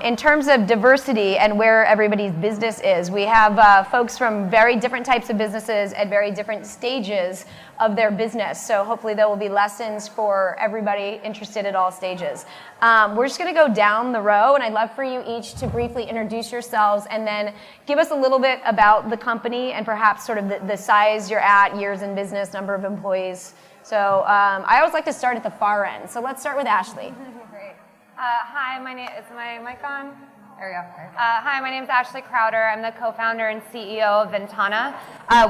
In terms of diversity and where everybody's business is, we have folks from very different types of businesses at very different stages of their business. So hopefully there will be lessons for everybody interested at all stages. We're just going to go down the row, and I'd love for you each to briefly introduce yourselves and then give us a little bit about the company and perhaps sort of the size you're at, years in business, number of employees. So I always like to start at the far end. So let's start with Ashley. Great. Hi, is my mic on? There we go. Hi, my name is Ashley Crowder. I'm the co-founder and CEO of Ventana.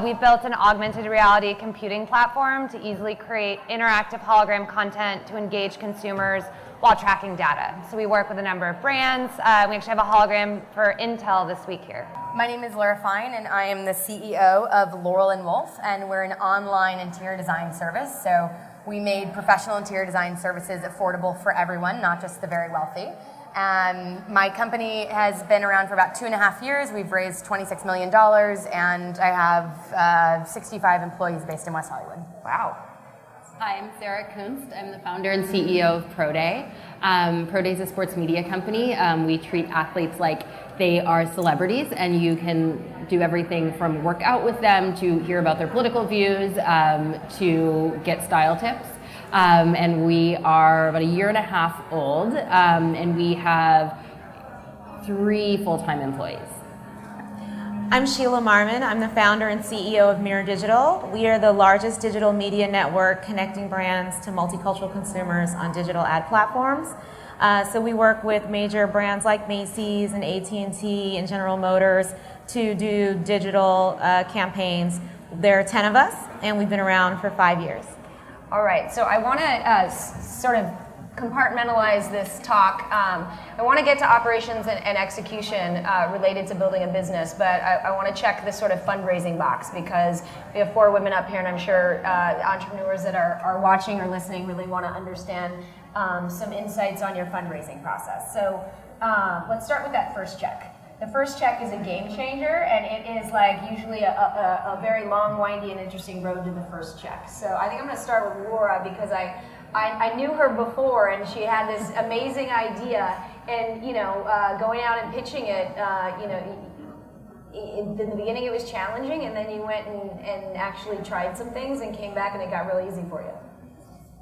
We built an augmented reality computing platform to easily create interactive hologram content to engage consumers while tracking data. So we work with a number of brands. We actually have a hologram for Intel this week here. My name is Laura Fine, and I am the CEO of Laurel & Wolf, and we're an online interior design service. So we made professional interior design services affordable for everyone, not just the very wealthy. My company has been around for about 2.5 years. We've raised $26 million, and I have 65 employees based in West Hollywood. Wow. Hi, I'm Sarah Kunst. I'm the founder and CEO of ProDay. ProDay is a sports media company. We treat athletes like they are celebrities, and you can do everything from work out with them to hear about their political views to get style tips. And we are about 1.5 years old, and we have 3 full-time employees. I'm Sheila Marmon. I'm the founder and CEO of Mirror Digital. We are the largest digital media network connecting brands to multicultural consumers on digital ad platforms. So we work with major brands like Macy's and AT&T and General Motors to do digital campaigns. There are 10 of us, and we've been around for 5 years. All right, so I want to sort of compartmentalize this talk. I want to get to operations and execution related to building a business, but I want to check this sort of fundraising box because we have 4 women up here, and I'm sure entrepreneurs that are watching or listening really want to understand some insights on your fundraising process. So let's start with that first check. The first check is a game changer, and it is like usually a very long, windy, and interesting road to the first check. So I think I'm going to start with Laura because I knew her before, and she had this amazing idea, and going out and pitching it, in the beginning it was challenging, and then you went and actually tried some things and came back, and it got really easy for you.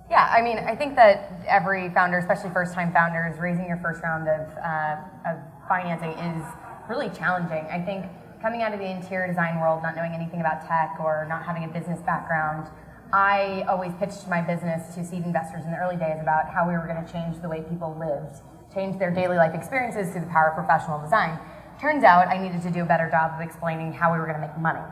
Yeah, I mean, I think that every founder, especially first-time founders, raising your first round of financing is really challenging. I think coming out of the interior design world, not knowing anything about tech or not having a business background, I always pitched my business to seed investors in the early days about how we were going to change the way people lived, change their daily life experiences through the power of professional design. Turns out I needed to do a better job of explaining how we were going to make money,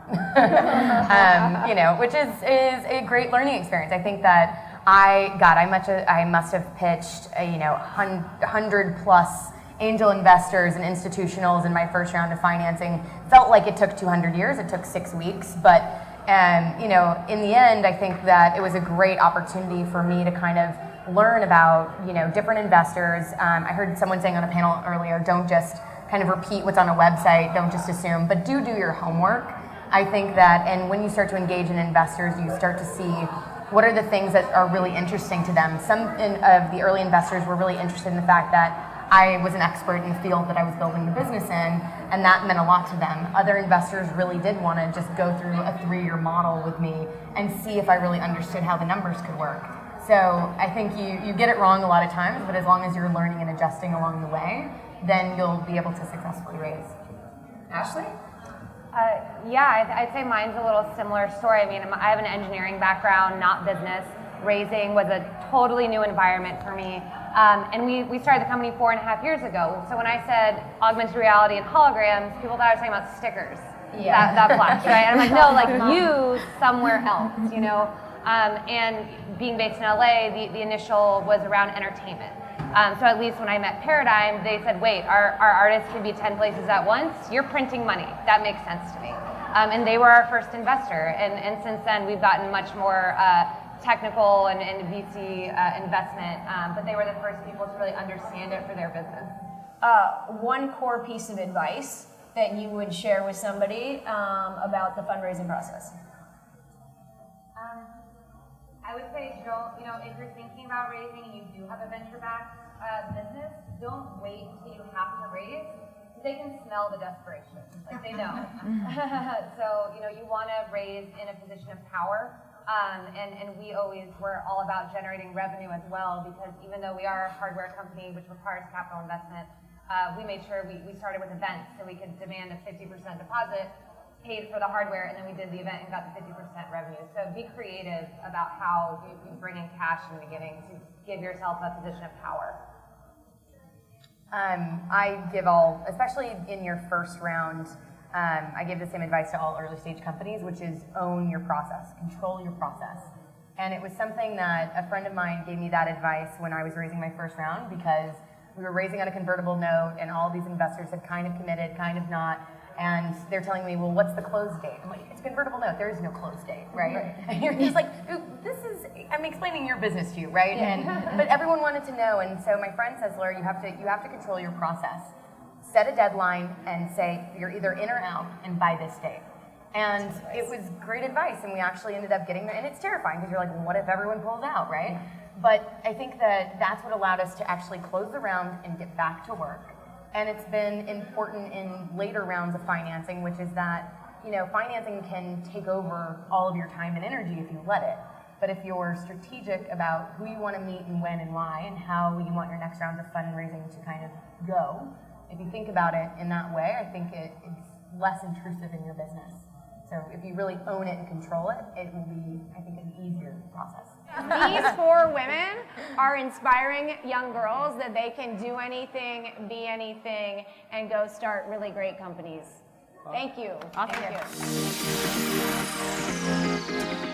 which is a great learning experience. I think that I must have pitched 100 plus angel investors and institutionals in my first round of financing. Felt like it took 200 years. It took 6 weeks, but in the end, I think that it was a great opportunity for me to kind of learn about different investors. I heard someone saying on a panel earlier, don't just kind of repeat what's on a website, don't just assume, but do your homework. I think that, and when you start to engage in investors, you start to see what are the things that are really interesting to them. Some of the early investors were really interested in the fact that I was an expert in the field that I was building the business in, and that meant a lot to them. Other investors really did want to just go through a 3-year model with me and see if I really understood how the numbers could work. So I think you get it wrong a lot of times, but as long as you're learning and adjusting along the way, then you'll be able to successfully raise. Ashley? I'd say mine's a little similar story. I mean, I have an engineering background, not business. Raising was a totally new environment for me. And we started the company 4.5 years ago. So when I said augmented reality and holograms, people thought I was talking about stickers. Yeah. That flash, right? And I'm like, no, like you somewhere else, And being based in LA, the initial was around entertainment. So at least when I met Paradigm, they said, wait, our artists can be 10 places at once. You're printing money. That makes sense to me. And they were our first investor. And since then, we've gotten much more technical and VC investment, but they were the first people to really understand it for their business. One core piece of advice that you would share with somebody about the fundraising process? I would say, if you're thinking about raising and you do have a venture-backed business, don't wait until you have to they can smell the desperation, like they know. So, you want to raise in a position of power. And we're all about generating revenue as well, because even though we are a hardware company, which requires capital investment, we made sure we started with events so we could demand a 50% deposit, paid for the hardware, and then we did the event and got the 50% revenue. So be creative about how you bring in cash in the beginning to give yourself a position of power. I give especially in your first round, I give the same advice to all early stage companies, which is own your process, control your process. And it was something that a friend of mine gave me that advice when I was raising my first round, because we were raising on a convertible note and all these investors had kind of committed, kind of not. And they're telling me, well, what's the close date? I'm like, it's a convertible note. There is no close date, right? And you're just like, I'm explaining your business to you, right? But everyone wanted to know. And so my friend says, Laura, you have to control your process. Set a deadline and say you're either in or out, and by this date. And it was great advice. And we actually ended up getting there. And it's terrifying because you're like, well, what if everyone pulls out, right? But I think that's what allowed us to actually close the round and get back to work. And it's been important in later rounds of financing, which is that, financing can take over all of your time and energy if you let it. But if you're strategic about who you want to meet and when and why and how you want your next round of fundraising to kind of go, if you think about it in that way, I think it's less intrusive in your business. So if you really own it and control it, it will be, I think, an easier process. These 4 women are inspiring young girls that they can do anything, be anything, and go start really great companies. Thank you. Awesome. Thank you.